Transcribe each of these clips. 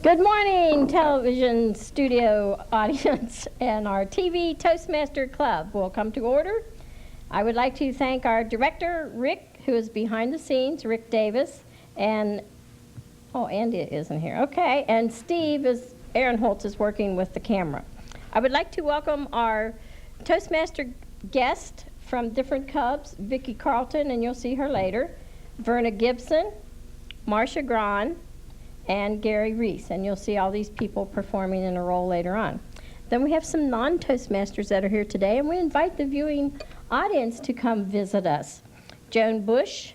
Good morning, television studio audience and our TV Toastmaster Club will come to order. I would like to thank our director, Rick, who is behind the scenes, Rick Davis, and, oh, Andy isn't here, okay, and Steve Ahrenholz is working with the camera. I would like to welcome our Toastmaster guest from different clubs, Vicki Carlton, and you'll see her later, Verna Gibson, Marcia Grahn, and Gary Reese, and you'll see all these people performing in a role later on. Then we have some non-Toastmasters that are here today, and we invite the viewing audience to come visit us. Joan Bush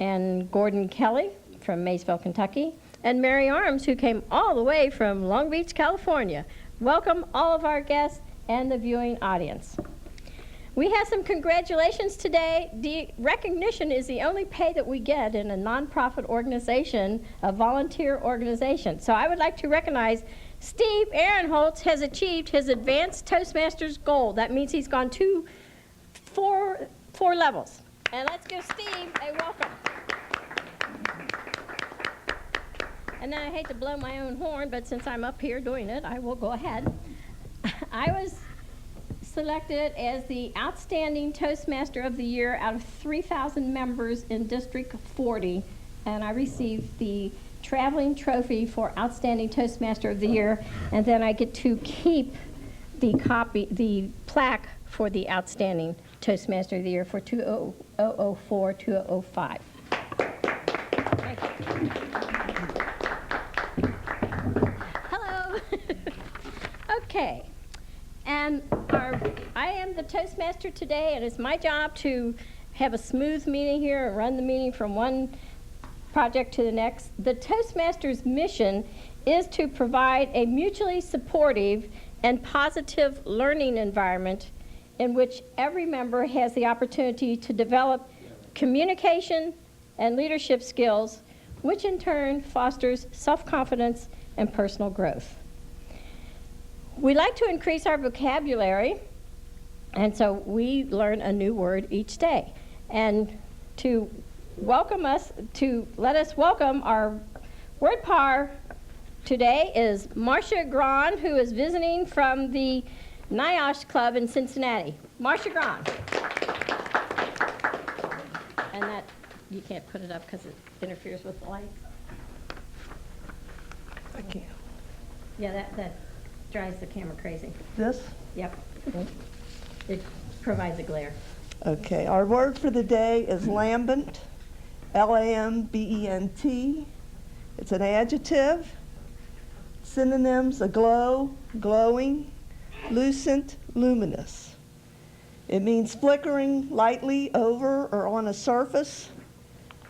and Gordon Kelly from Maysville, Kentucky, and Mary Arms, who came all the way from Long Beach, California. Welcome all of our guests and the viewing audience. We have some congratulations today. The recognition is the only pay that we get in a nonprofit organization, a volunteer organization. So I would like to recognize Steve Ahrenholz has achieved his advanced Toastmasters goal. That means he's gone four levels. And let's give Steve a welcome. And then I hate to blow my own horn, but since I'm up here doing it, I will go ahead. I was selected as the Outstanding Toastmaster of the Year out of 3,000 members in District 40, and I received the traveling trophy for Outstanding Toastmaster of the Year, and then I get to keep the plaque for the Outstanding Toastmaster of the Year for 2004-2005. Thank you. Hello. Okay. And I am the Toastmaster today, and it's my job to have a smooth meeting here and run the meeting from one project to the next. The Toastmaster's mission is to provide a mutually supportive and positive learning environment in which every member has the opportunity to develop communication and leadership skills, which in turn fosters self-confidence and personal growth. We like to increase our vocabulary, and so we learn a new word each day. And to let us welcome our word power today is Marcia Grahn, who is visiting from the NIOSH Club in Cincinnati. Marcia Grahn. And that, you can't put it up because it interferes with the lights. I can't. Yeah, that drives the camera crazy. This? Yep. It provides a glare. Okay, our word for the day is lambent, L-A-M-B-E-N-T. It's an adjective. Synonyms: aglow, glowing, lucent, luminous. It means flickering lightly over or on a surface,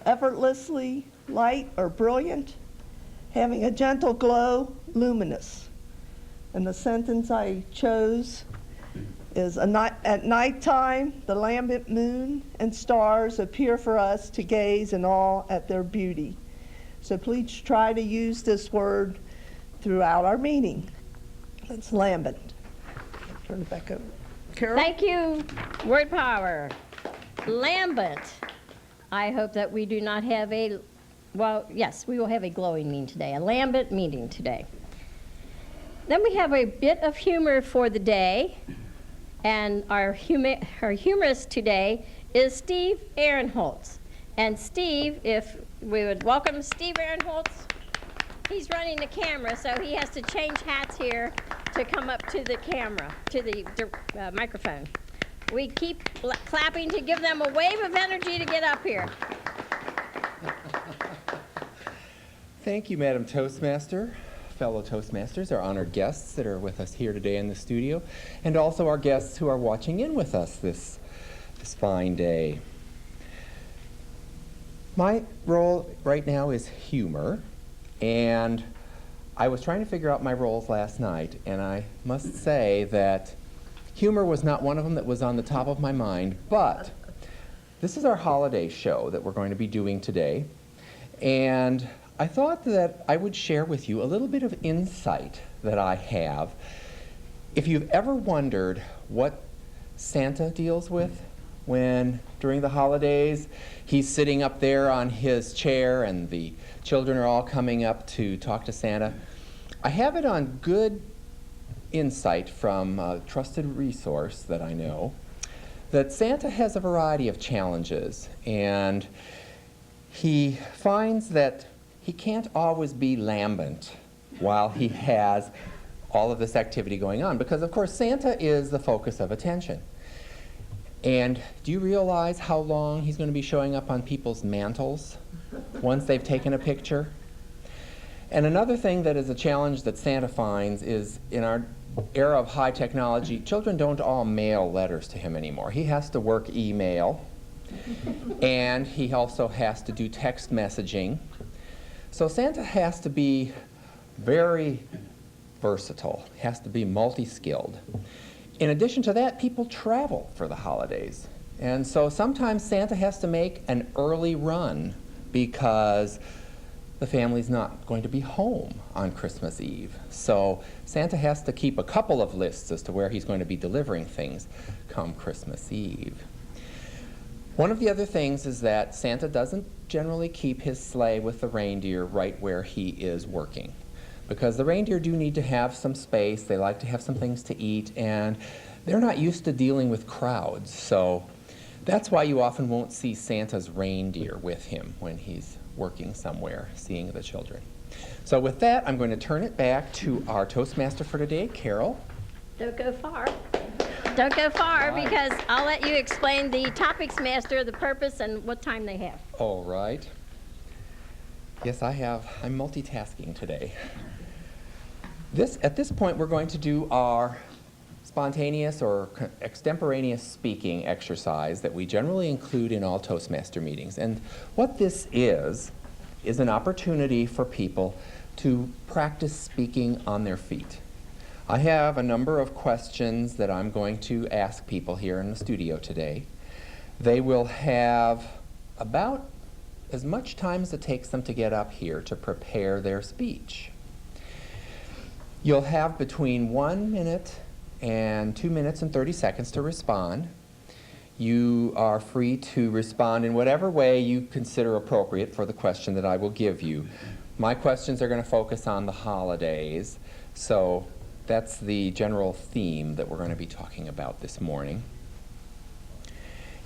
effortlessly light or brilliant, having a gentle glow, luminous. And the sentence I chose is, at nighttime, the lambent moon and stars appear for us to gaze in awe at their beauty. So please try to use this word throughout our meeting. It's lambent. I'll turn it back over. Carol? Thank you, word power. Lambent. I hope that we do not have well, yes, we will have a glowing meeting today, a lambent meeting today. Then we have a bit of humor for the day, and our humorist today is Steve Ahrenholz. And Steve, if we would welcome Steve Ahrenholz. He's running the camera, so he has to change hats here to come up to the camera, to the microphone. We keep clapping to give them a wave of energy to get up here. Thank you, Madam Toastmaster, fellow Toastmasters, our honored guests that are with us here today in the studio, and also our guests who are watching in with us this fine day. My role right now is humor, and I was trying to figure out my roles last night, and I must say that humor was not one of them that was on the top of my mind, but this is our holiday show that we're going to be doing today, and I thought that I would share with you a little bit of insight that I have. If you've ever wondered what Santa deals with, when during the holidays he's sitting up there on his chair and the children are all coming up to talk to Santa. I have it on good insight from a trusted resource that I know that Santa has a variety of challenges, and he finds that he can't always be lambent while he has all of this activity going on, because of course Santa is the focus of attention. And do you realize how long he's going to be showing up on people's mantles once they've taken a picture? And another thing that is a challenge that Santa finds is, in our era of high technology, children don't all mail letters to him anymore. He has to work email, and he also has to do text messaging. So Santa has to be very versatile, has to be multi-skilled. In addition to that, people travel for the holidays. And so sometimes Santa has to make an early run because the family's not going to be home on Christmas Eve. So Santa has to keep a couple of lists as to where he's going to be delivering things come Christmas Eve. One of the other things is that Santa doesn't generally keep his sleigh with the reindeer right where he is working, because the reindeer do need to have some space, they like to have some things to eat, and they're not used to dealing with crowds. So that's why you often won't see Santa's reindeer with him when he's working somewhere, seeing the children. So with that, I'm going to turn it back to our Toastmaster for today, Carol. Don't go far. Don't go far, Right. because I'll let you explain the topics master, the purpose, and what time they have. All right. Yes, I'm multitasking today. At this point, we're going to do our spontaneous or extemporaneous speaking exercise that we generally include in all Toastmaster meetings. And what this is an opportunity for people to practice speaking on their feet. I have a number of questions that I'm going to ask people here in the studio today. They will have about as much time as it takes them to get up here to prepare their speech. You'll have between 1 minute and 2 minutes and 30 seconds to respond. You are free to respond in whatever way you consider appropriate for the question that I will give you. My questions are going to focus on the holidays, so that's the general theme that we're going to be talking about this morning.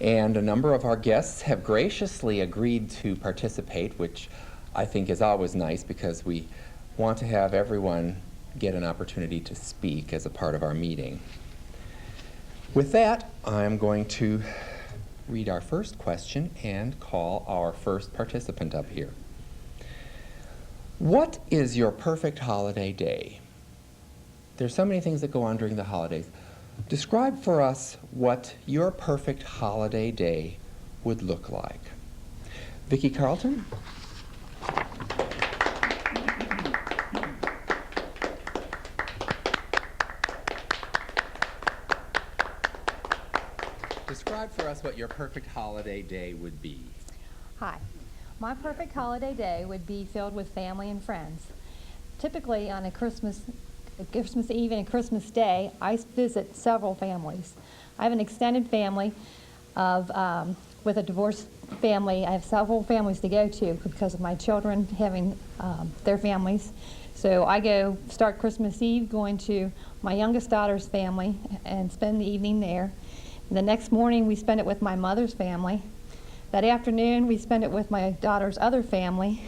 And a number of our guests have graciously agreed to participate, which I think is always nice because we want to have everyone get an opportunity to speak as a part of our meeting. With that, I'm going to read our first question and call our first participant up here. What is your perfect holiday day? There's so many things that go on during the holidays. Describe for us what your perfect holiday day would look like. Vicki Carlton? Describe for us what your perfect holiday day would be. Hi. My perfect holiday day would be filled with family and friends. Typically on a Christmas Eve and a Christmas Day, I visit several families. I have an extended family with a divorced family. I have several families to go to because of my children having their families. So I start Christmas Eve going to my youngest daughter's family and spend the evening there. The next morning, we spend it with my mother's family. That afternoon, we spend it with my daughter's other family.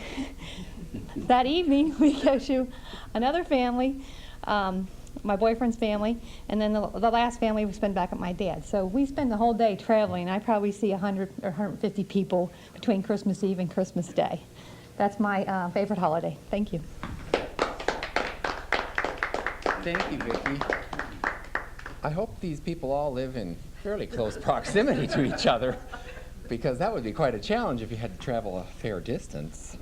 That evening, we go to another family, my boyfriend's family, and then the last family we spend back at my dad's. So we spend the whole day traveling. I probably see 100 or 150 people between Christmas Eve and Christmas Day. That's my favorite holiday. Thank you. Thank you, Vicki. I hope these people all live in fairly close proximity to each other, because that would be quite a challenge if you had to travel a fair distance.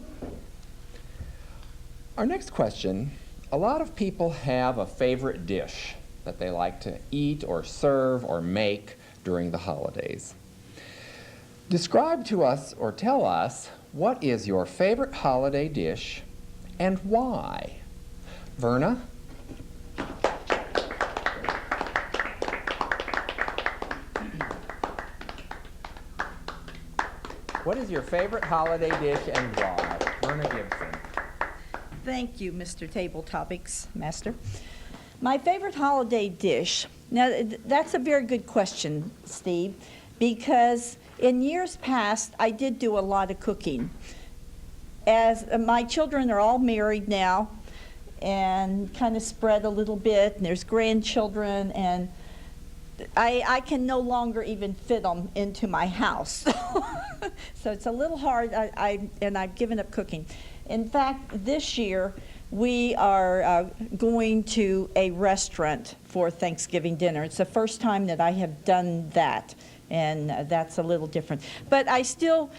Our next question, a lot of people have a favorite dish that they like to eat or serve or make during the holidays. Describe to us or tell us what is your favorite holiday dish and why. Verna? What is your favorite holiday dish and why? Myrna Gibson. Thank you, Mr. Tabletopics Master. My favorite holiday dish. Now, that's a very good question, Steve, because in years past, I did do a lot of cooking. As my children are all married now and kind of spread a little bit, and there's grandchildren, and I can no longer even fit them into my house. So it's a little hard, and I've given up cooking. In fact, this year, we are going to a restaurant for Thanksgiving dinner. It's the first time that I have done that, and that's a little different. But I still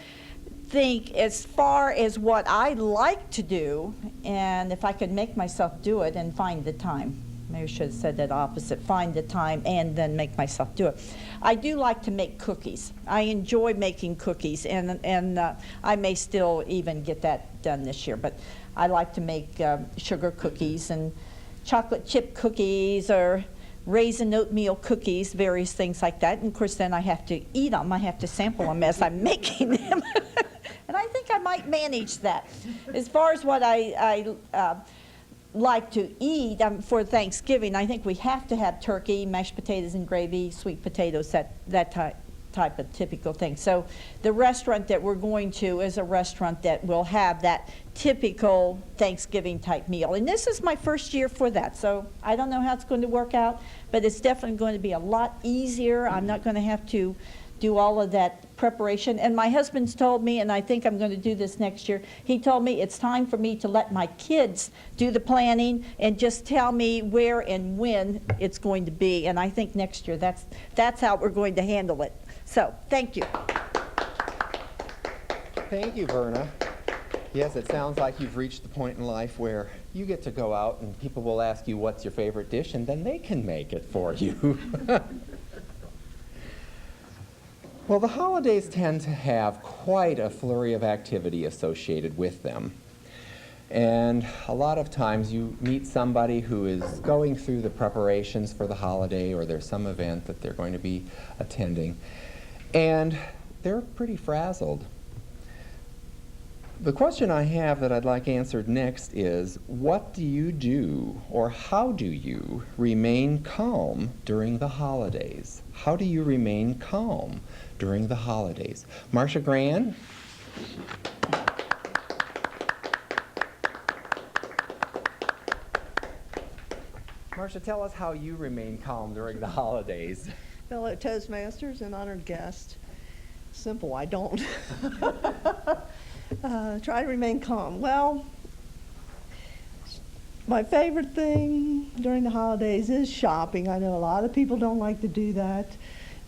think, as far as what I like to do, and if I could make myself do it and find the time, maybe I should have said that opposite, find the time and then make myself do it. I do like to make cookies. I enjoy making cookies, and I may still even get that done this year, but I like to make sugar cookies and chocolate chip cookies or raisin oatmeal cookies, various things like that. And of course, then I have to eat them. I have to sample them as I'm making them. And I think I might manage that. As far as what I like to eat for Thanksgiving, I think we have to have turkey, mashed potatoes and gravy, sweet potatoes, that type of typical thing. So the restaurant that we're going to is a restaurant that will have that typical Thanksgiving type meal. And this is my first year for that, so I don't know how it's going to work out, but it's definitely going to be a lot easier. I'm not going to have to do all of that preparation. And my husband's told me, and I think I'm going to do this next year, he told me it's time for me to let my kids do the planning and just tell me where and when it's going to be. And I think next year that's how we're going to handle it. So, thank you. Thank you, Verna. Yes, it sounds like you've reached the point in life where you get to go out and people will ask you what's your favorite dish, and then they can make it for you. Well, the holidays tend to have quite a flurry of activity associated with them. And a lot of times you meet somebody who is going through the preparations for the holiday, or there's some event that they're going to be attending, and they're pretty frazzled. The question I have that I'd like answered next is, what do you do, or how do you remain calm during the holidays? How do you remain calm during the holidays? Marcia Gran? Marcia, tell us how you remain calm during the holidays. Fellow Toastmasters and honored guests, simple, I don't. Try to remain calm. Well, my favorite thing during the holidays is shopping. I know a lot of people don't like to do that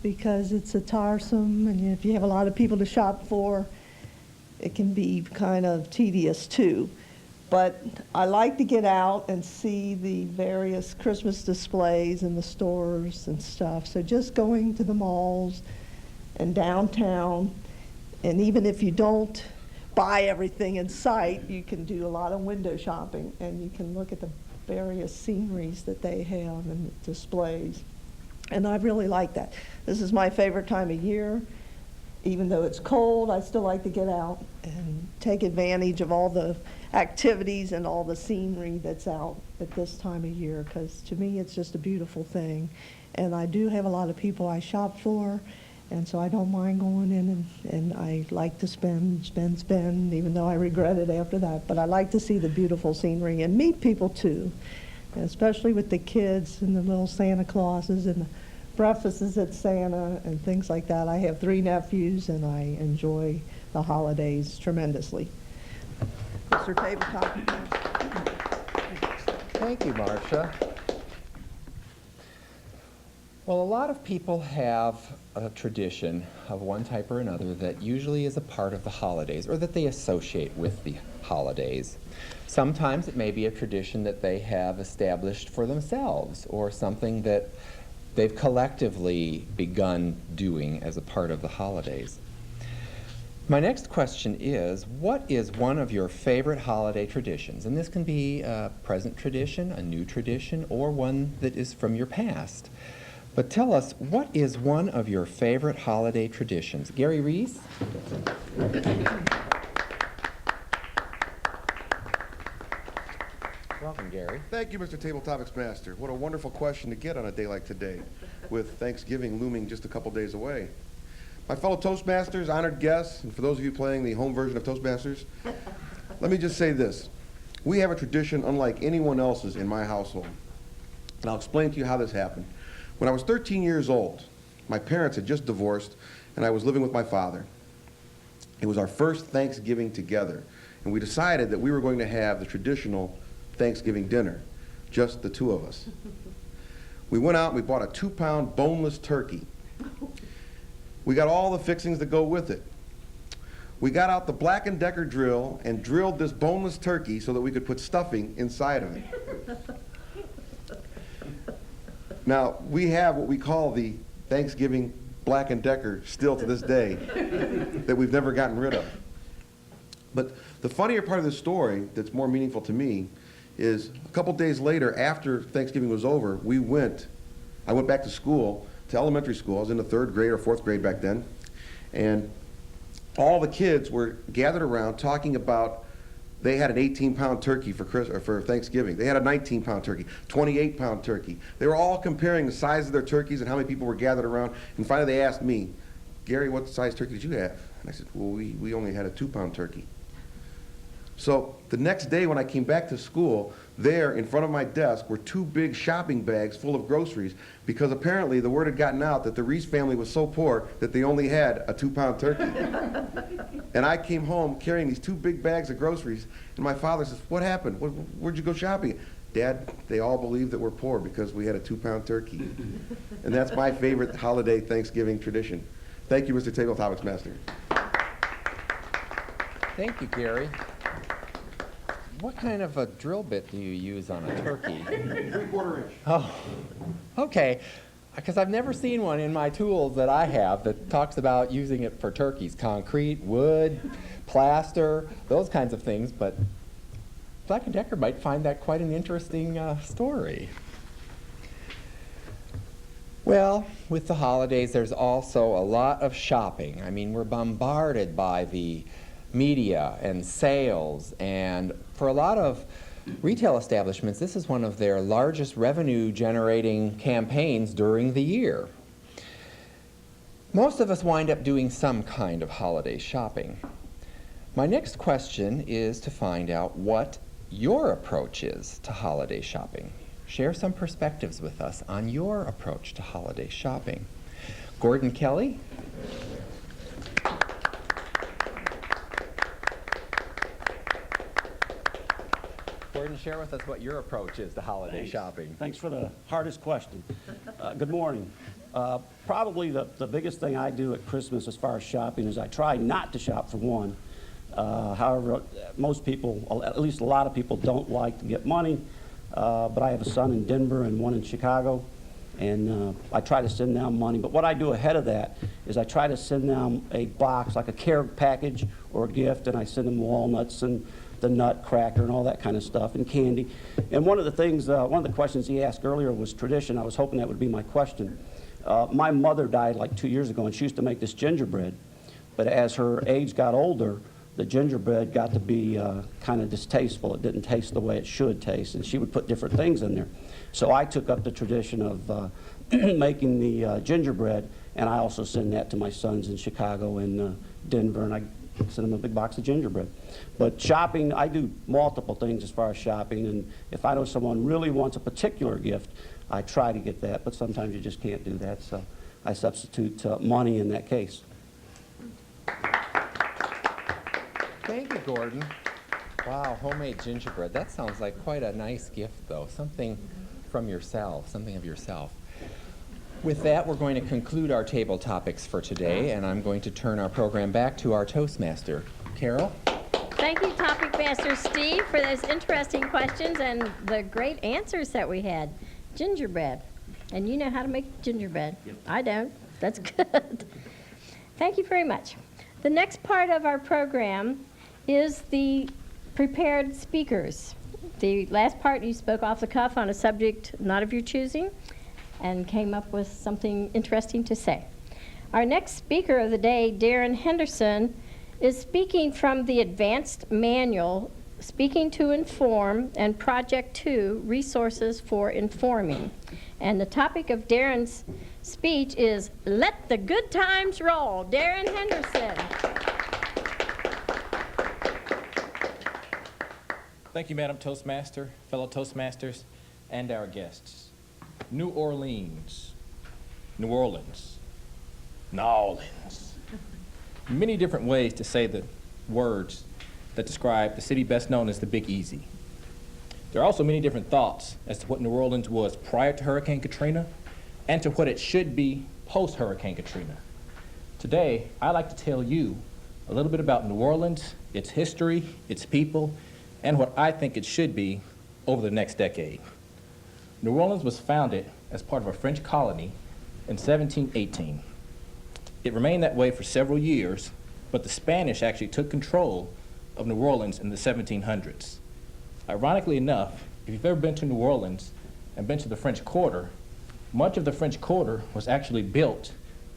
because it's a tiresome, and if you have a lot of people to shop for, it can be kind of tedious too. But I like to get out and see the various Christmas displays in the stores and stuff. So just going to the malls and downtown, and even if you don't buy everything in sight, you can do a lot of window shopping, and you can look at the various sceneries that they have and the displays. And I really like that. This is my favorite time of year. Even though it's cold, I still like to get out and take advantage of all the activities and all the scenery that's out at this time of year, because to me it's just a beautiful thing. And I do have a lot of people I shop for, and so I don't mind going in, and I like to spend, even though I regret it after that. But I like to see the beautiful scenery and meet people too, and especially with the kids and the little Santa Clauses and the breakfasts at Santa and things like that. I have 3 nephews, and I enjoy the holidays tremendously. Mr. Tabletop. Thank you, Marcia. Well, a lot of people have a tradition of one type or another that usually is a part of the holidays, or that they associate with the holidays. Sometimes it may be a tradition that they have established for themselves, or something that they've collectively begun doing as a part of the holidays. My next question is, what is one of your favorite holiday traditions? And this can be a present tradition, a new tradition, or one that is from your past. But tell us, what is one of your favorite holiday traditions? Gary Reese? Welcome, Gary. Thank you, Mr. Tabletopics Master. What a wonderful question to get on a day like today, with Thanksgiving looming just a couple days away. My fellow Toastmasters, honored guests, and for those of you playing the home version of Toastmasters, let me just say this. We have a tradition unlike anyone else's in my household. And I'll explain to you how this happened. When I was 13 years old, my parents had just divorced, and I was living with my father. It was our first Thanksgiving together, and we decided that we were going to have the traditional Thanksgiving dinner, just the two of us. We went out and we bought a 2-pound boneless turkey. We got all the fixings that go with it. We got out the Black & Decker drill and drilled this boneless turkey so that we could put stuffing inside of it. Now, we have what we call the Thanksgiving Black & Decker still to this day that we've never gotten rid of. But the funnier part of this story that's more meaningful to me is a couple days later, after Thanksgiving was over, I went back to school, to elementary school. I was in the 3rd grade or 4th grade back then. And all the kids were gathered around talking about, they had an 18-pound turkey for Thanksgiving. They had a 19-pound turkey, 28-pound turkey. They were all comparing the size of their turkeys and how many people were gathered around. And finally they asked me, Gary, what size turkey did you have? And I said, well, we only had a 2-pound turkey. So the next day when I came back to school, there in front of my desk were 2 big shopping bags full of groceries, because apparently the word had gotten out that the Reese family was so poor that they only had a 2-pound turkey. And I came home carrying these 2 big bags of groceries, and my father says, what happened? Where'd you go shopping? Dad, they all believe that we're poor because we had a 2-pound turkey. And that's my favorite holiday Thanksgiving tradition. Thank you, Mr. Tabletopics Master. Thank you, Gary. What kind of a drill bit do you use on a turkey? 3/4 inch. Oh, okay. Because I've never seen one in my tools that I have that talks about using it for turkeys. Concrete, wood, plaster, those kinds of things. But Black & Decker might find that quite an interesting story. Well, with the holidays, there's also a lot of shopping. I mean, we're bombarded by the media and sales, and for a lot of retail establishments, this is one of their largest revenue-generating campaigns during the year. Most of us wind up doing some kind of holiday shopping. My next question is to find out what your approach is to holiday shopping. Share some perspectives with us on your approach to holiday shopping. Gordon Kelly? Gordon, share with us what your approach is to holiday shopping. Thanks for the hardest question. Good morning. Probably the biggest thing I do at Christmas as far as shopping is I try not to shop for one. However, most people, at least a lot of people, don't like to get money. But I have a son in Denver and one in Chicago, and I try to send them money. But what I do ahead of that is I try to send them a box, like a care package or a gift, and I send them walnuts and the nutcracker and all that kind of stuff, and candy. And one of the things, one of the questions he asked earlier was tradition. I was hoping that would be my question. My mother died like 2 years ago, and she used to make this gingerbread. But as her age got older, the gingerbread got to be kind of distasteful. It didn't taste the way it should taste, and she would put different things in there. So I took up the tradition of making the gingerbread, and I also send that to my sons in Chicago and Denver, and I send them a big box of gingerbread. But shopping, I do multiple things as far as shopping, and if I know someone really wants a particular gift, I try to get that, but sometimes you just can't do that, so I substitute money in that case. Thank you, Gordon. Wow, homemade gingerbread. That sounds like quite a nice gift, though. Something from yourself, something of yourself. With that, we're going to conclude our table topics for today, and I'm going to turn our program back to our Toastmaster. Carol? Thank you, Topic Master Steve, for those interesting questions and the great answers that we had. Gingerbread. And you know how to make gingerbread. Yep. I don't. That's good. Thank you very much. The next part of our program is the prepared speakers. The last part you spoke off the cuff on a subject not of your choosing. and came up with something interesting to say. Our next speaker of the day, Darren Henderson, is speaking from the Advanced Manual, Speaking to Inform, and Project 2, Resources for Informing. And the topic of Darren's speech is Let the Good Times Roll. Darren Henderson. Thank you, Madam Toastmaster, fellow Toastmasters, and our guests. New Orleans, New Orleans, Nolans. Many different ways to say the words that describe the city best known as the Big Easy. There are also many different thoughts as to what New Orleans was prior to Hurricane Katrina and to what it should be post-Hurricane Katrina. Today, I'd like to tell you a little bit about New Orleans, its history, its people, and what I think it should be over the next decade. New Orleans was founded as part of a French colony in 1718. It remained that way for several years, but the Spanish actually took control of New Orleans in the 1700s. Ironically enough, if you've ever been to New Orleans and been to the French Quarter, much of the French Quarter was actually built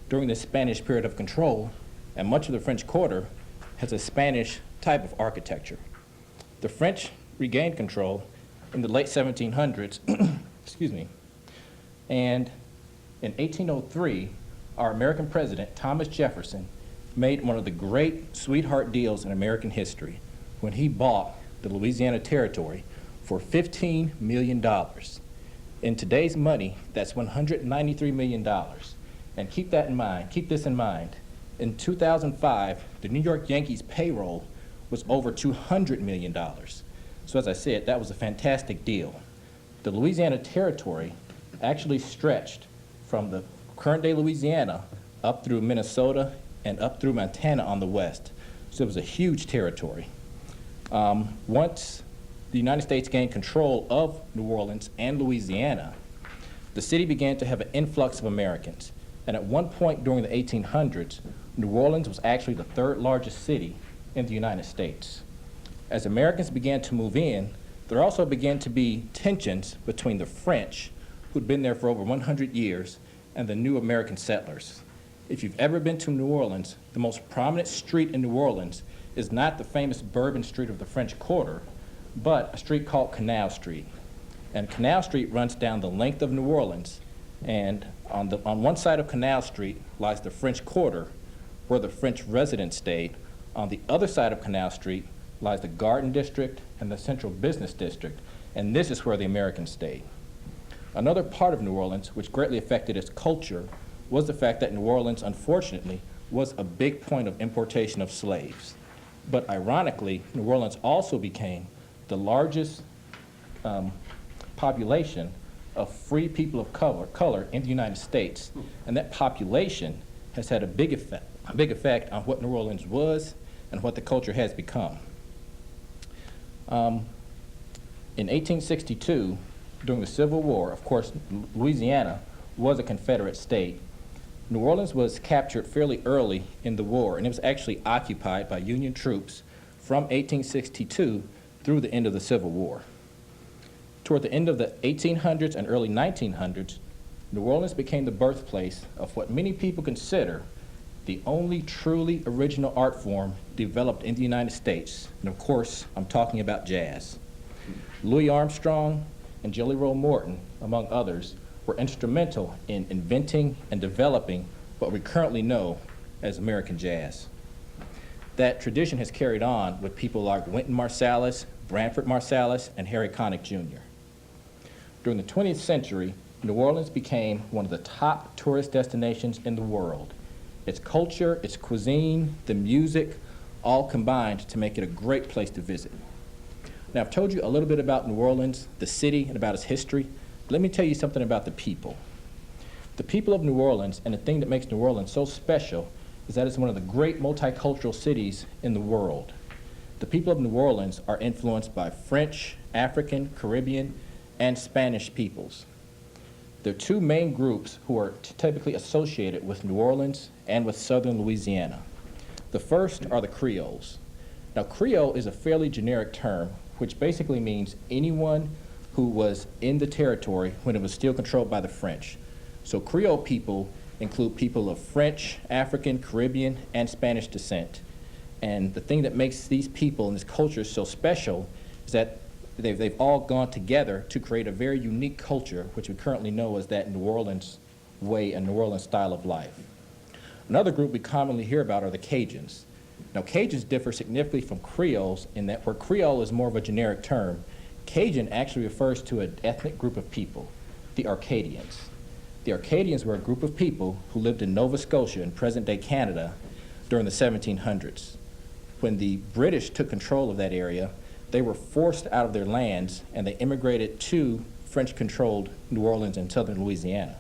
during the Spanish period of control, and much of the French Quarter has a Spanish type of architecture. The French regained control in the late 1700s, excuse me, and in 1803, our American president, Thomas Jefferson, made one of the great sweetheart deals in American history when he bought the Louisiana Territory for $15 million. In today's money, that's $193 million. And keep this in mind. In 2005, the New York Yankees payroll was over $200 million. So as I said, that was a fantastic deal. The Louisiana Territory actually stretched from the current-day Louisiana up through Minnesota and up through Montana on the west. So it was a huge territory. Once the United States gained control of New Orleans and Louisiana, the city began to have an influx of Americans. And at one point during the 1800s, New Orleans was actually the third largest city in the United States. As Americans began to move in, there also began to be tensions between the French, who'd been there for over 100 years, and the new American settlers. If you've ever been to New Orleans, the most prominent street in New Orleans is not the famous Bourbon Street of the French Quarter, but a street called Canal Street. And Canal Street runs down the length of New Orleans, and on one side of Canal Street lies the French Quarter, where the French residents stayed. On the other side of Canal Street lies the Garden District and the Central Business District, and this is where the Americans stayed. Another part of New Orleans, which greatly affected its culture, was the fact that New Orleans, unfortunately, was a big point of importation of slaves. But ironically, New Orleans also became the largest population of free people of color in the United States, and that population has had a big effect on what New Orleans was and what the culture has become. In 1862, during the Civil War, of course, Louisiana was a Confederate state. New Orleans was captured fairly early in the war, and it was actually occupied by Union troops from 1862 through the end of the Civil War. Toward the end of the 1800s and early 1900s, New Orleans became the birthplace of what many people consider the only truly original art form developed in the United States. And of course, I'm talking about jazz. Louis Armstrong and Jelly Roll Morton, among others, were instrumental in inventing and developing what we currently know as American jazz. That tradition has carried on with people like Wynton Marsalis, Branford Marsalis, and Harry Connick Jr. During the 20th century, New Orleans became one of the top tourist destinations in the world. Its culture, its cuisine, the music, all combined to make it a great place to visit. Now, I've told you a little bit about New Orleans, the city, and about its history. Let me tell you something about the people. The people of New Orleans, and the thing that makes New Orleans so special, is that it's one of the great multicultural cities in the world. The people of New Orleans are influenced by French, African, Caribbean, and Spanish peoples. There are two main groups who are typically associated with New Orleans and with southern Louisiana. The first are the Creoles. Now, Creole is a fairly generic term, which basically means anyone who was in the territory when it was still controlled by the French. So Creole people include people of French, African, Caribbean, and Spanish descent. And the thing that makes these people and this culture so special is that they've all gone together to create a very unique culture, which we currently know as that New Orleans way and New Orleans style of life. Another group we commonly hear about are the Cajuns. Now, Cajuns differ significantly from Creoles in that where Creole is more of a generic term, Cajun actually refers to an ethnic group of people, the Acadians. The Acadians were a group of people who lived in Nova Scotia in present-day Canada during the 1700s. When the British took control of that area, they were forced out of their lands and they immigrated to French-controlled New Orleans and southern Louisiana.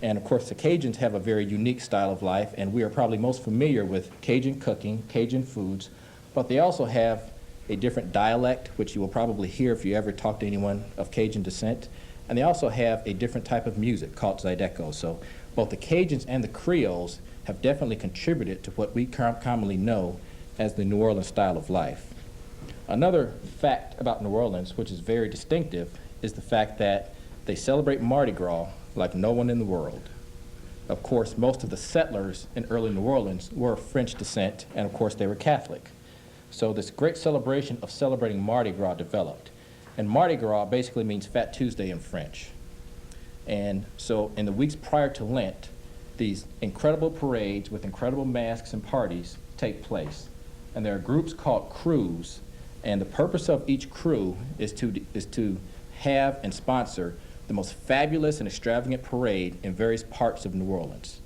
And of course, the Cajuns have a very unique style of life, and we are probably most familiar with Cajun cooking, Cajun foods, but they also have a different dialect, which you will probably hear if you ever talk to anyone of Cajun descent, and they also have a different type of music called Zydeco. So both the Cajuns and the Creoles have definitely contributed to what we commonly know as the New Orleans style of life. Another fact about New Orleans, which is very distinctive, is the fact that they celebrate Mardi Gras like no one in the world. Of course, most of the settlers in early New Orleans were of French descent, and of course they were Catholic. So this great celebration of celebrating Mardi Gras developed. And Mardi Gras basically means Fat Tuesday in French. And so in the weeks prior to Lent, these incredible parades with incredible masks and parties take place. And there are groups called crews, and the purpose of each crew is to have and sponsor the most fabulous and extravagant parade in various parts of New Orleans.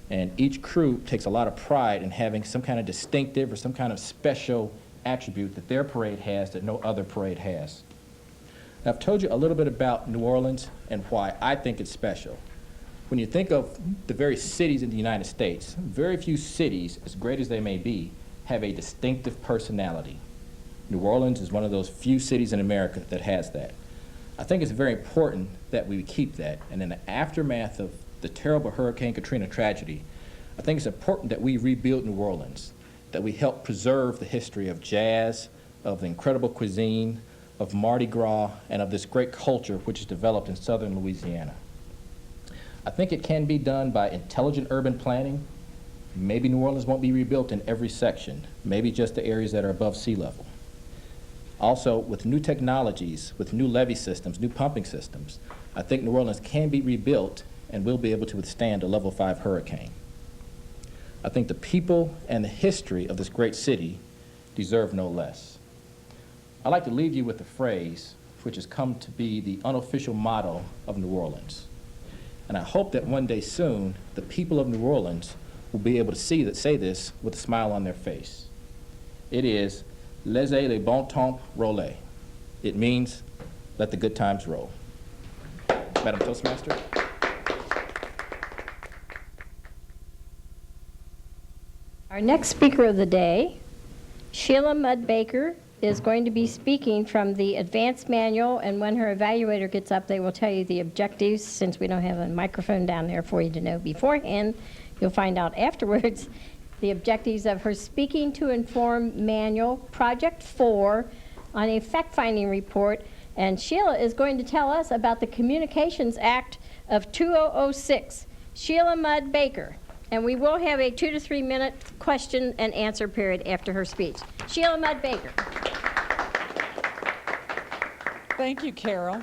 And each crew takes a lot of pride in having some kind of distinctive or some kind of special attribute that their parade has that no other parade has. Now, I've told you a little bit about New Orleans and why I think it's special. When you think of the various cities in the United States, very few cities, as great as they may be, have a distinctive personality. New Orleans is one of those few cities in America that has that. I think it's very important that we keep that, and in the aftermath of the terrible Hurricane Katrina tragedy, I think it's important that we rebuild New Orleans, that we help preserve the history of jazz, of the incredible cuisine, of Mardi Gras, and of this great culture which is developed in southern Louisiana. I think it can be done by intelligent urban planning. Maybe New Orleans won't be rebuilt in every section, maybe just the areas that are above sea level. Also, with new technologies, with new levee systems, new pumping systems, I think New Orleans can be rebuilt and will be able to withstand a level 5 hurricane. I think the people and the history of this great city deserve no less. I'd like to leave you with a phrase which has come to be the unofficial motto of New Orleans. And I hope that one day soon, the people of New Orleans will be able to say this with a smile on their face. It is, laissez les bons temps rouler. It means, let the good times roll. Madam Toastmaster. Our next speaker of the day, Sheila Mudd-Baker, is going to be speaking from the advanced manual, and when her evaluator gets up, they will tell you the objectives. Since we don't have a microphone down there for you to know beforehand, you'll find out afterwards the objectives of her Speaking to Inform Manual, Project 4, on a fact-finding report. And Sheila is going to tell us about the Communications Act of 2006. Sheila Mudd-Baker. And we will have a 2 to 3 minute question and answer period after her speech. Sheila Mudd-Baker. Thank you, Carol.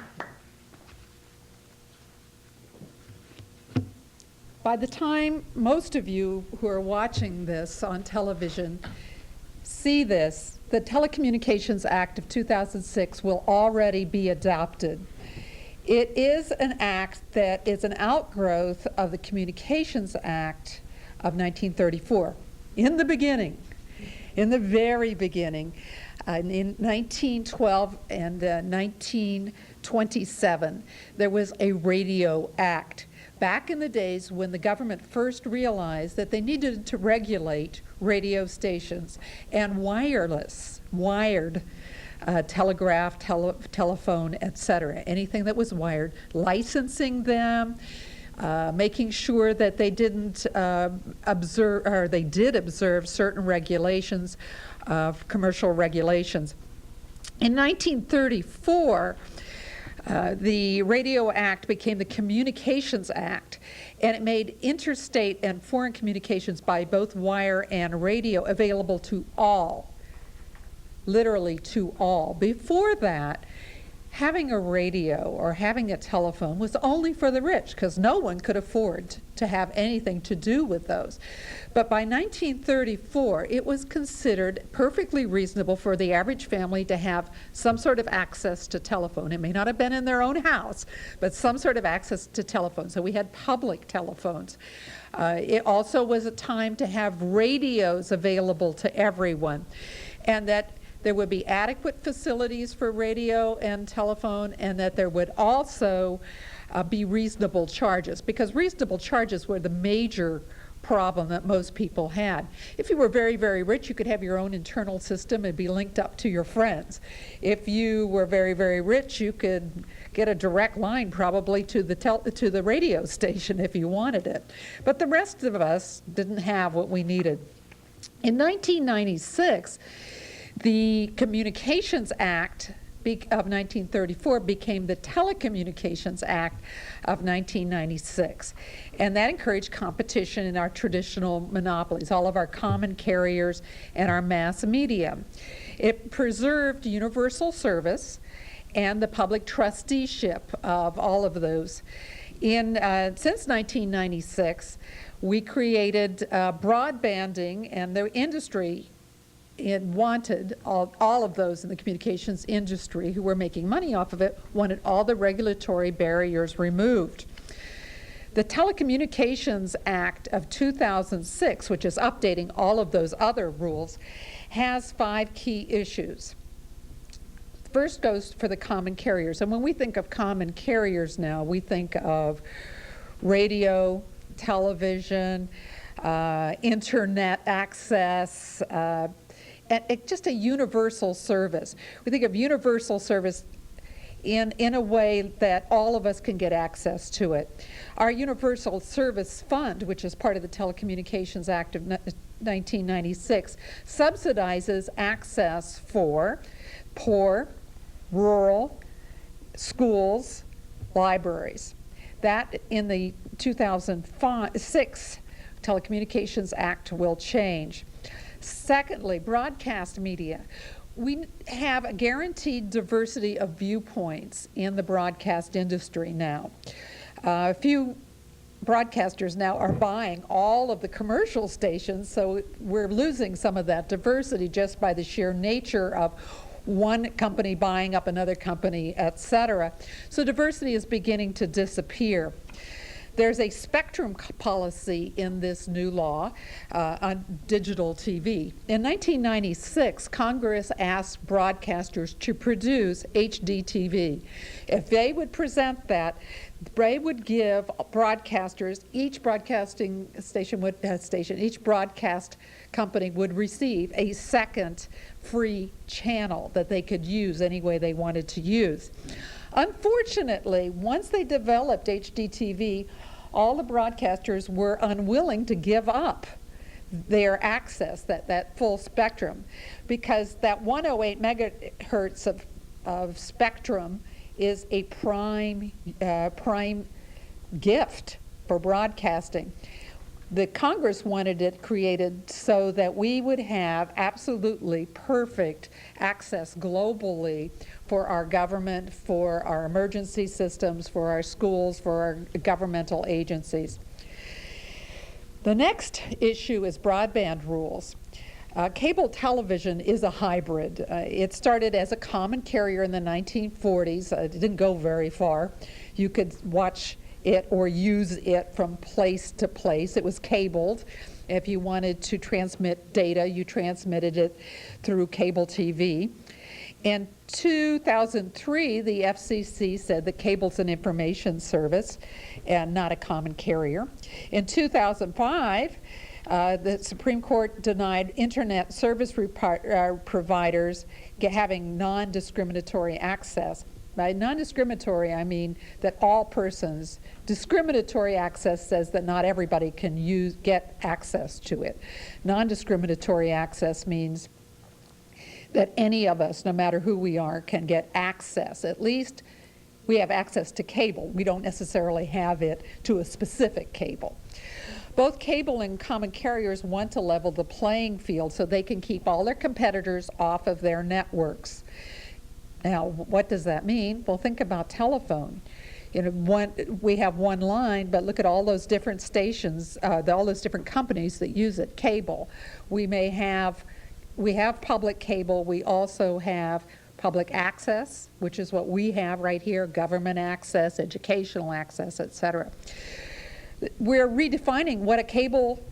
By the time most of you who are watching this on television see this, the Telecommunications Act of 2006 will already be adopted. It is an act that is an outgrowth of the Communications Act of 1934. In the beginning, in the very beginning, in 1912 and 1927, there was a Radio Act. Back in the days when the government first realized that they needed to regulate radio stations and wired telegraph, telephone, etc., anything that was wired, licensing them, making sure that they didn't observe, or they did observe certain regulations, commercial regulations. In 1934, The Radio Act became the Communications Act, and it made interstate and foreign communications by both wire and radio available to all, literally to all. Before that, having a radio or having a telephone was only for the rich because no one could afford to have anything to do with those. But by 1934, it was considered perfectly reasonable for the average family to have some sort of access to telephone. It may not have been in their own house, but some sort of access to telephone. So we had public telephones. It also was a time to have radios available to everyone, and that there would be adequate facilities for radio and telephone, and that there would also be reasonable charges, because reasonable charges were the major problem that most people had. If you were very, very rich, you could have your own internal system and be linked up to your friends. If you were very, very rich, you could get a direct line probably to the radio station if you wanted it. But the rest of us didn't have what we needed. In 1996, the Communications Act of 1934 became the Telecommunications Act of 1996. And that encouraged competition in our traditional monopolies, all of our common carriers and our mass media. It preserved universal service and the public trusteeship of all of those. Since 1996, we created broadbanding, and the industry wanted all of those in the communications industry who were making money off of it, wanted all the regulatory barriers removed. The Telecommunications Act of 2006, which is updating all of those other rules, has 5 key issues. First goes for the common carriers. And when we think of common carriers now, we think of radio, television, internet access, just a universal service. We think of universal service in a way that all of us can get access to it. Our Universal Service Fund, which is part of the Telecommunications Act of 1996, subsidizes access for poor, rural schools, libraries. That in the 2006 Telecommunications Act will change. Secondly, broadcast media. We have a guaranteed diversity of viewpoints in the broadcast industry now. A few broadcasters now are buying all of the commercial stations, so we're losing some of that diversity just by the sheer nature of one company buying up another company, et cetera. So diversity is beginning to disappear. There's a spectrum policy in this new law on digital TV. In 1996, Congress asked broadcasters to produce HD TV. If they would present that, they would give broadcasters, each broadcasting station each broadcast company would receive a second free channel that they could use any way they wanted to use. Unfortunately, once they developed HDTV, all the broadcasters were unwilling to give up their access, that full spectrum, because that 108 megahertz of spectrum is a prime gift for broadcasting. The Congress wanted it created so that we would have absolutely perfect access globally for our government, for our emergency systems, for our schools, for our governmental agencies. The next issue is broadband rules. Cable television is a hybrid. It started as a common carrier in the 1940s. It didn't go very far. You could watch it or use it from place to place. It was cabled. If you wanted to transmit data, you transmitted it through cable TV. In 2003, the FCC said that cable's an information service and not a common carrier. In 2005, the Supreme Court denied internet service providers having non-discriminatory access. By non-discriminatory, I mean that all persons. Discriminatory access says that not everybody can get access to it. Non-discriminatory access means that any of us, no matter who we are, can get access. At least we have access to cable. We don't necessarily have it to a specific cable. Both cable and common carriers want to level the playing field so they can keep all their competitors off of their networks. Now, what does that mean? Well, think about telephone. You know, we have one line, but look at all those different stations, all those different companies that use it. Cable. We have public cable. We also have public access, which is what we have right here, government access, educational access, et cetera. We're redefining what a cable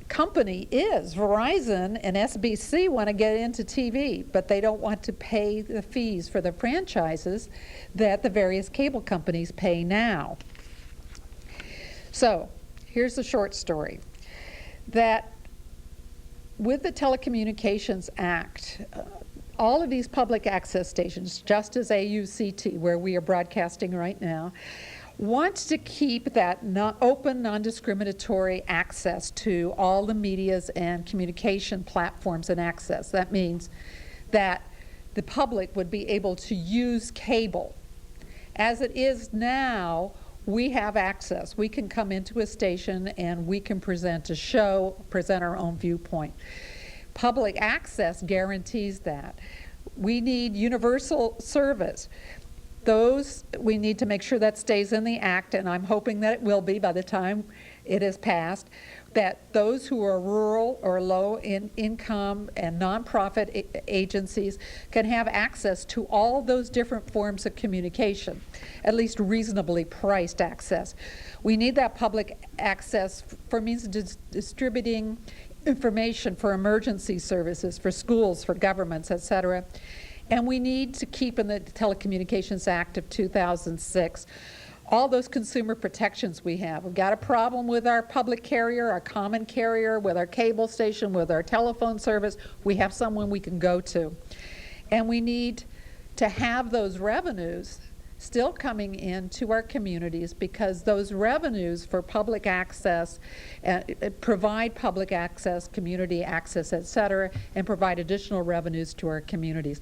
company is. Verizon and SBC want to get into TV, but they don't want to pay the fees for the franchises that the various cable companies pay now. So here's the short story. That with the Telecommunications Act, all of these public access stations, just as AUCT, where we are broadcasting right now, wants to keep that open, non-discriminatory access to all the medias and communication platforms and access. That means that the public would be able to use cable. As it is now, we have access. We can come into a station and we can present a show, present our own viewpoint. Public access guarantees that. We need universal service. Those, we need to make sure that stays in the Act, and I'm hoping that it will be by the time it is passed, that those who are rural or low income and nonprofit agencies can have access to all those different forms of communication, at least reasonably priced access. We need that public access for means of distributing information for emergency services, for schools, for governments, et cetera. And we need to keep in the Telecommunications Act of 2006 all those consumer protections we have. We've got a problem with our public carrier, our common carrier, with our cable station, with our telephone service. We have someone we can go to. And we need to have those revenues still coming into our communities, because those revenues for public access provide public access, community access, et cetera, and provide additional revenues to our communities.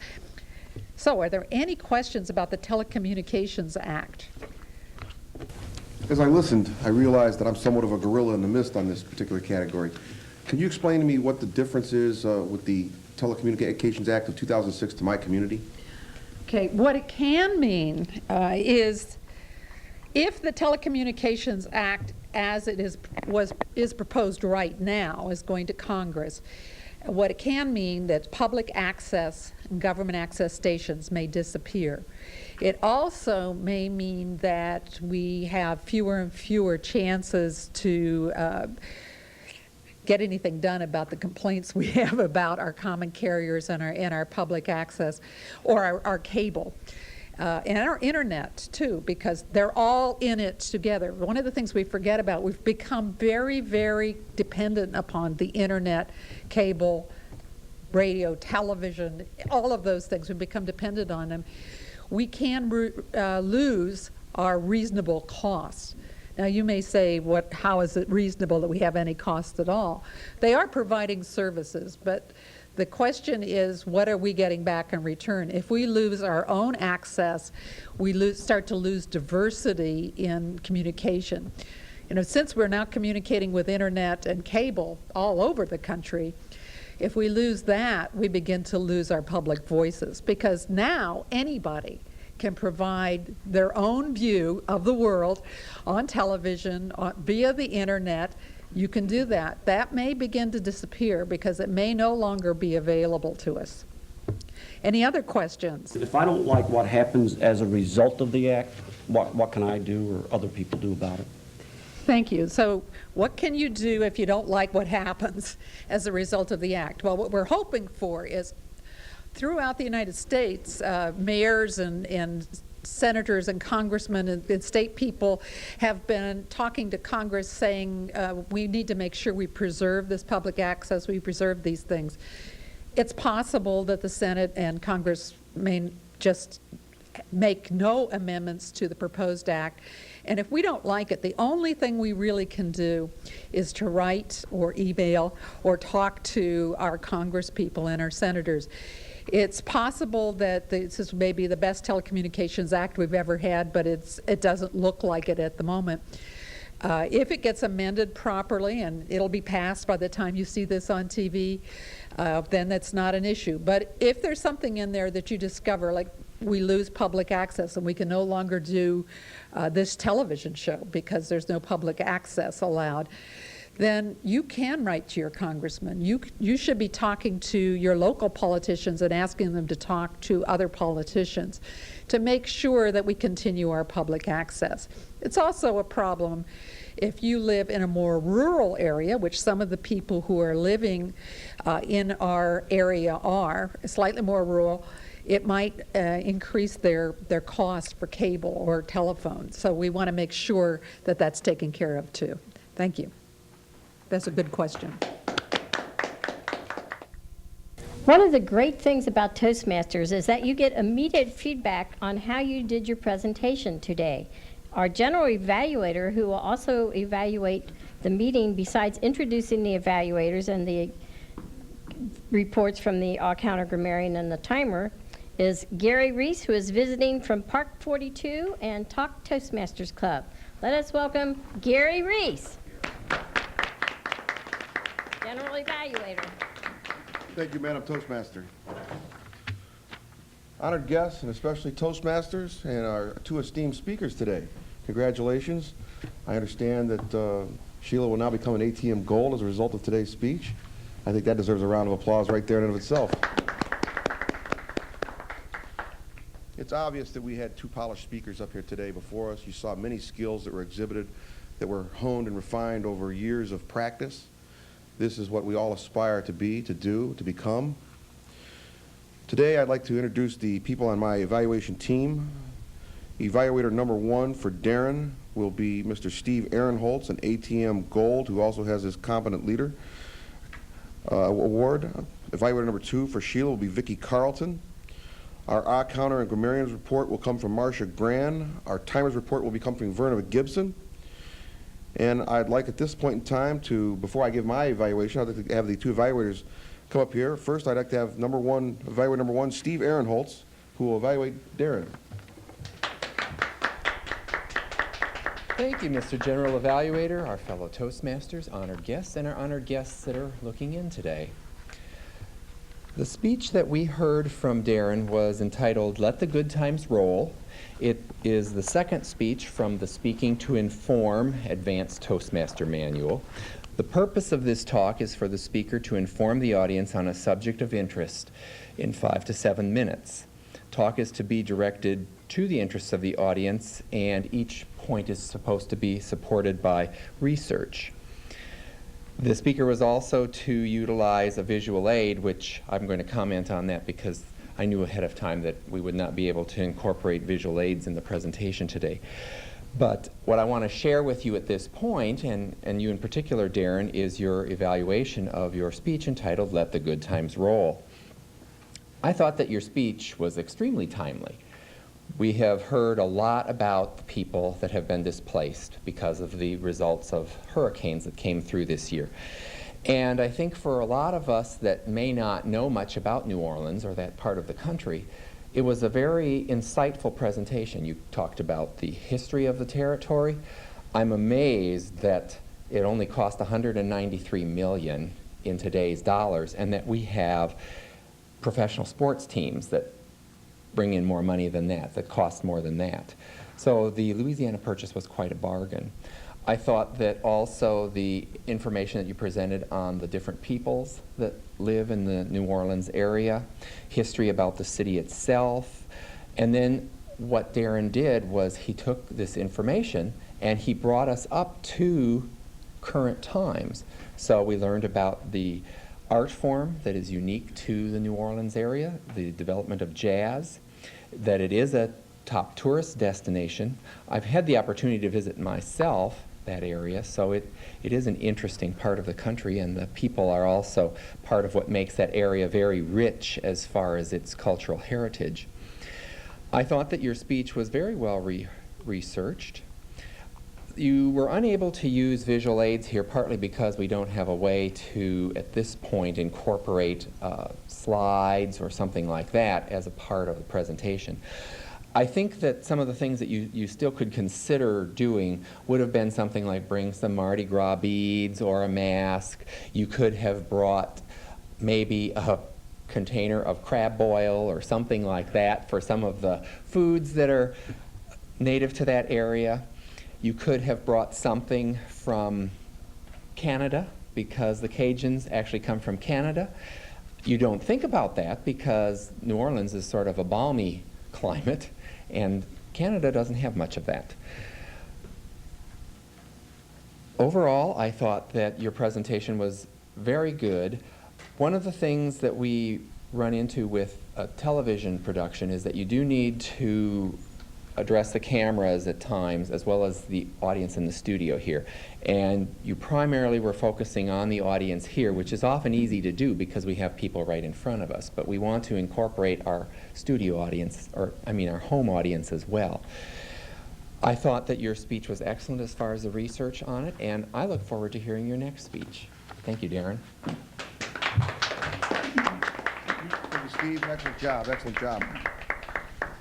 So are there any questions about the Telecommunications Act? As I listened, I realized that I'm somewhat of a gorilla in the mist on this particular category. Can you explain to me what the difference is with the Telecommunications Act of 2006 to my community? Okay, what it can mean is if the Telecommunications Act as it is proposed right now is going to Congress, what it can mean that public access and government access stations may disappear. It also may mean that we have fewer and fewer chances to get anything done about the complaints we have about our common carriers and our public access, or our cable. And our internet, too, because they're all in it together. One of the things we forget about, we've become very, very dependent upon the internet, cable, radio, television, all of those things. We've become dependent on them. We can lose our reasonable costs. Now, you may say, how is it reasonable that we have any costs at all? They are providing services, but the question is, what are we getting back in return? If we lose our own access, we start to lose diversity in communication. You know, since we're now communicating with internet and cable all over the country, if we lose that, we begin to lose our public voices, because now anybody can provide their own view of the world on television, via the internet. You can do that. That may begin to disappear because it may no longer be available to us. Any other questions? If I don't like what happens as a result of the act, what can I do or other people do about it? Thank you. So what can you do if you don't like what happens as a result of the act? Well, what we're hoping for is throughout the United States, mayors and senators and congressmen and state people have been talking to Congress saying we need to make sure we preserve this public access, we preserve these things. It's possible that the Senate and Congress may just make no amendments to the proposed act. And if we don't like it, the only thing we really can do is to write or email or talk to our congresspeople and our senators. It's possible that this is maybe the best telecommunications act we've ever had, but it doesn't look like it at the moment. If it gets amended properly, and it'll be passed by the time you see this on TV, then that's not an issue. But if there's something in there that you discover, like we lose public access and we can no longer do this television show because there's no public access allowed, then you can write to your congressman. You should be talking to your local politicians and asking them to talk to other politicians to make sure that we continue our public access. It's also a problem if you live in a more rural area, which some of the people who are living in our area are, slightly more rural. It might increase their cost for cable or telephone. So we want to make sure that that's taken care of too. Thank you. That's a good question. One of the great things about Toastmasters is that you get immediate feedback on how you did your presentation today. Our general evaluator, who will also evaluate the meeting besides introducing the evaluators and the reports from the all-counter grammarian and the timer, is Gary Reese, who is visiting from Park 42 and Talk Toastmasters Club. Let us welcome Gary Reese, general evaluator. Thank you, Madam Toastmaster. Honored guests, and especially Toastmasters and our two esteemed speakers today. Congratulations. I understand that Sheila will now become an ATM Gold as a result of today's speech. I think that deserves a round of applause right there in and of itself. It's obvious that we had two polished speakers up here today before us. You saw many skills that were exhibited, that were honed and refined over years of practice. This is what we all aspire to be, to do, to become. Today I'd like to introduce the people on my evaluation team. Evaluator number 1 for Darren will be Mr. Steve Ahrenholz, an ATM Gold, who also has his Competent Leader award. Evaluator number 2 for Sheila will be Vicki Carlton. Our odd counter and grammarians report will come from Marcia Gran. Our timers report will be coming from Verna Gibson. And I'd like at this point in time to, before I give my evaluation, I'd like to have the two evaluators come up here. First, I'd like to have evaluator number 1, Steve Ahrenholz, who will evaluate Darren. Thank you, Mr. General Evaluator, our fellow Toastmasters, honored guests, and our honored guests that are looking in today. The speech that we heard from Darren was entitled, "Let the Good Times Roll." It is the second speech from the Speaking to Inform Advanced Toastmaster Manual. The purpose of this talk is for the speaker to inform the audience on a subject of interest in 5 to 7 minutes. Talk is to be directed to the interests of the audience, and each point is supposed to be supported by research. The speaker was also to utilize a visual aid, which I'm going to comment on that because I knew ahead of time that we would not be able to incorporate visual aids in the presentation today. But what I want to share with you at this point, and you in particular, Darren, is your evaluation of your speech entitled, "Let the Good Times Roll." I thought that your speech was extremely timely. We have heard a lot about the people that have been displaced because of the results of hurricanes that came through this year. And I think for a lot of us that may not know much about New Orleans or that part of the country, it was a very insightful presentation. You talked about the history of the territory. I'm amazed that it only cost $193 million in today's dollars, and that we have professional sports teams that bring in more money than that cost more than that. So the Louisiana Purchase was quite a bargain. I thought that also the information that you presented on the different peoples that live in the New Orleans area, history about the city itself, and then what Darren did was he took this information and he brought us up to current times. So we learned about the art form that is unique to the New Orleans area, the development of jazz, that it is a top tourist destination. I've had the opportunity to visit myself that area, so it is an interesting part of the country, and the people are also part of what makes that area very rich as far as its cultural heritage. I thought that your speech was very well researched. You were unable to use visual aids here partly because we don't have a way to, at this point, incorporate slides or something like that as a part of the presentation. I think that some of the things that you still could consider doing would have been something like bring some Mardi Gras beads or a mask. You could have brought maybe a container of crab boil or something like that for some of the foods that are native to that area. You could have brought something from Canada because the Cajuns actually come from Canada. You don't think about that because New Orleans is sort of a balmy climate and Canada doesn't have much of that. Overall, I thought that your presentation was very good. One of the things that we run into with a television production is that you do need to address the cameras at times as well as the audience in the studio here. And you primarily were focusing on the audience here, which is often easy to do because we have people right in front of us. But we want to incorporate our studio audience, or I mean our home audience as well. I thought that your speech was excellent as far as the research on it, and I look forward to hearing your next speech. Thank you, Darren. Thank you, Steve. Excellent job. Excellent job.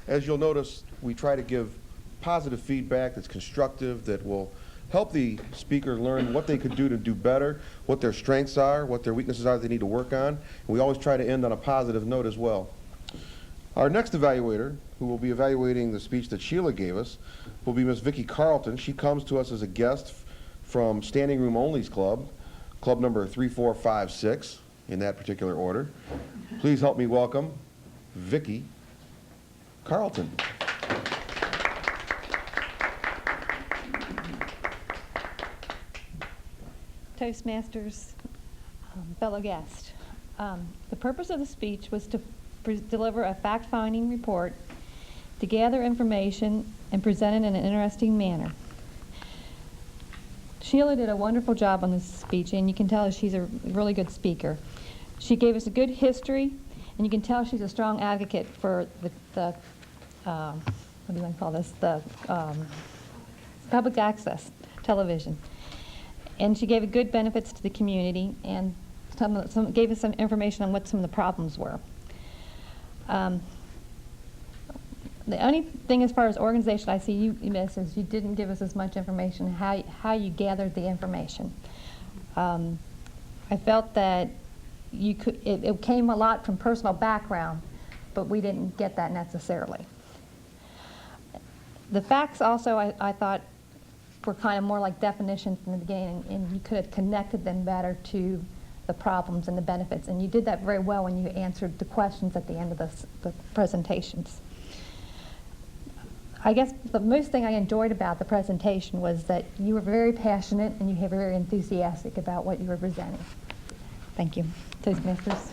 As you'll notice, we try to give positive feedback that's constructive, that will help the speaker learn what they could do to do better, what their strengths are, what their weaknesses are that they need to work on. And we always try to end on a positive note as well. Our next evaluator, who will be evaluating the speech that Sheila gave us, will be Miss Vicki Carlton. She comes to us as a guest from Standing Room Only's Club, club number 3456, in that particular order. Please help me welcome Vicki Carlton. Toastmasters, fellow guest. The purpose of the speech was to deliver a fact-finding report, to gather information and present it in an interesting manner. Sheila did a wonderful job on this speech, and you can tell she's a really good speaker. She gave us a good history, and you can tell she's a strong advocate for the what do you want to call this? The public access television. And she gave good benefits to the community and gave us some information on what some of the problems were. The only thing as far as organization I see you miss is you didn't give us as much information how you gathered the information. I felt that it came a lot from personal background, but we didn't get that necessarily. The facts also I thought were kind of more like definitions in the beginning, and you could have connected them better to the problems and the benefits, and you did that very well when you answered the questions at the end of the presentations. I guess the most thing I enjoyed about the presentation was that you were very passionate and you were very enthusiastic about what you were presenting. Thank you. Toastmasters.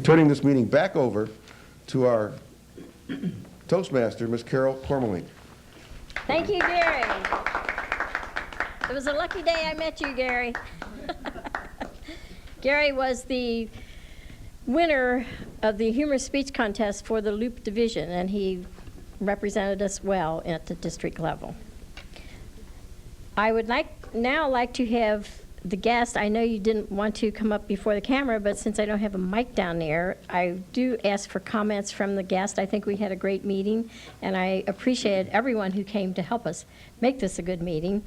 Turning this meeting back over to our Toastmaster, Ms. Carol Kormelink. Thank you, Gary. It was a lucky day I met you, Gary. Gary was the winner of the humorous speech contest for the Loop Division, and he represented us well at the district level. I would now like to have the guest. I know you didn't want to come up before the camera, but since I don't have a mic down there, I do ask for comments from the guest. I think we had a great meeting, and I appreciate everyone who came to help us make this a good meeting.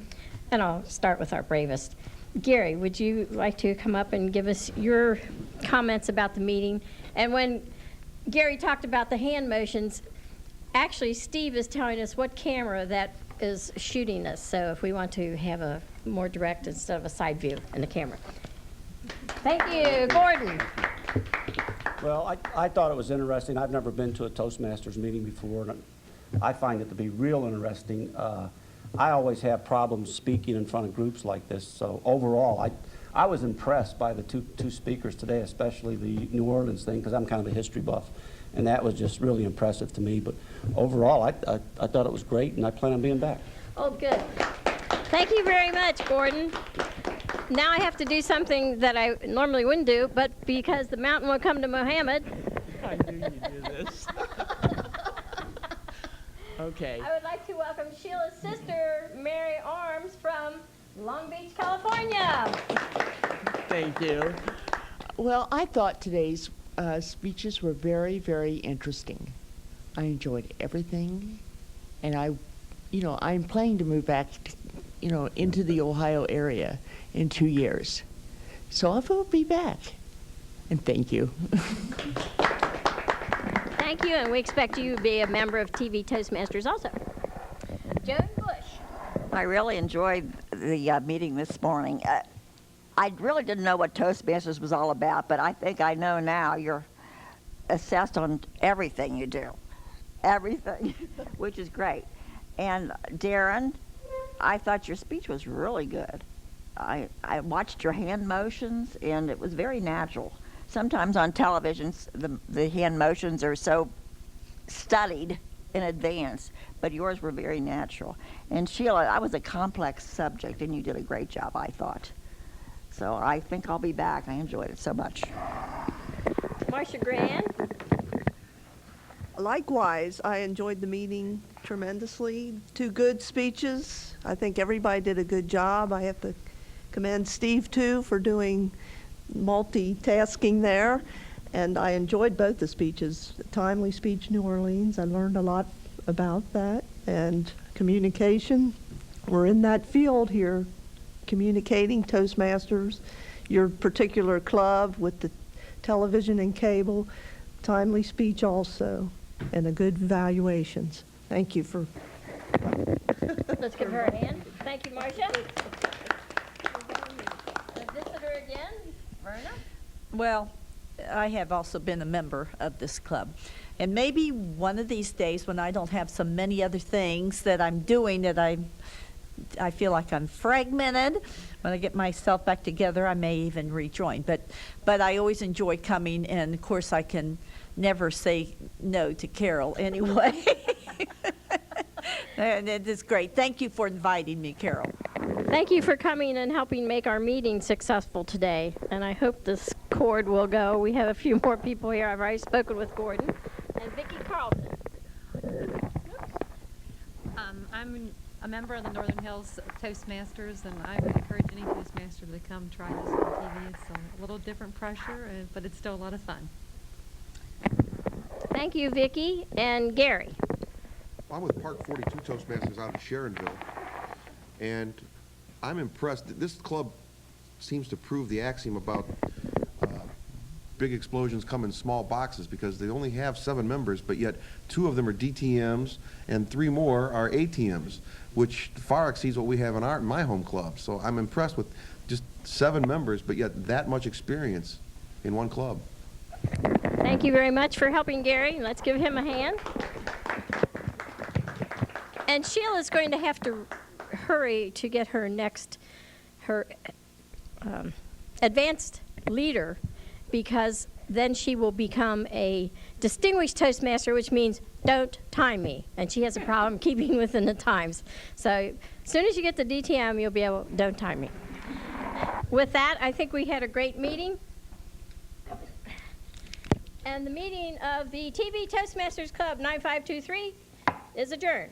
And I'll start with our bravest. Gary, would you like to come up and give us your comments about the meeting? And when Gary talked about the hand motions, actually Steve is telling us what camera that is shooting us, so if we want to have a more direct instead of a side view in the camera. Thank you. Gordon. Well, I thought it was interesting. I've never been to a Toastmasters meeting before, and I find it to be real interesting. I always have problems speaking in front of groups like this, so overall, I was impressed by the two speakers today, especially the New Orleans thing, because I'm kind of a history buff, and that was just really impressive to me. But overall, I thought it was great, and I plan on being back. Oh, good. Thank you very much, Gordon. Now I have to do something that I normally wouldn't do, but because the mountain will come to Mohammed. I knew you'd do this. Okay. I would like to welcome Sheila's sister, Mary Arms, from Long Beach, California. Thank you. Well, I thought today's speeches were very, very interesting. I enjoyed everything, and I'm planning to move back, into the Ohio area in 2 years. So I will be back. And thank you. Thank you, and we expect you to be a member of TV Toastmasters also. Joan Bush. I really enjoyed the meeting this morning. I really didn't know what Toastmasters was all about, but I think I know now. You're assessed on everything you do. Everything, which is great. And Darren, I thought your speech was really good. I watched your hand motions, and it was very natural. Sometimes on television, the hand motions are so studied in advance, but yours were very natural. And Sheila, that was a complex subject, and you did a great job, I thought. So I think I'll be back. I enjoyed it so much. Marcia Grand. Likewise, I enjoyed the meeting tremendously. 2 good speeches. I think everybody did a good job. I have to commend Steve, too, for doing multitasking there. And I enjoyed both the speeches. The timely speech, New Orleans, I learned a lot about that. And communication, we're in that field here, communicating Toastmasters, your particular club with the television and cable, timely speech also, and a good evaluations. Thank you for... Let's give her a hand. Thank you, Marcia. A visitor again, Verna. Well, I have also been a member of this club. And maybe one of these days when I don't have so many other things that I'm doing that I feel like I'm fragmented, when I get myself back together, I may even rejoin. But I always enjoy coming, and of course I can never say no to Carol anyway. And it is great. Thank you for inviting me, Carol. Thank you for coming and helping make our meeting successful today. And I hope this cord will go. We have a few more people here. I've already spoken with Gordon. And Vicki Carlton. I'm a member of the Northern Hills Toastmasters, and I would encourage any Toastmaster to come try this on TV. It's a little different pressure, but it's still a lot of fun. Thank you, Vicki. And Gary. I'm with Park 42 Toastmasters out of Sharonville, and I'm impressed. This club seems to prove the axiom about big explosions come in small boxes, because they only have 7 members, but yet 2 of them are DTMs and 3 more are ATMs, which far exceeds what we have in my home club. So I'm impressed with just 7 members, but yet that much experience in one club. Thank you very much for helping Gary. Let's give him a hand. And Sheila's going to have to hurry to get her advanced leader, because then she will become a distinguished Toastmaster, which means don't time me. And she has a problem keeping within the times. So as soon as you get the DTM, you'll be able, don't time me. With that, I think we had a great meeting. And the meeting of the TV Toastmasters Club 9523 is adjourned.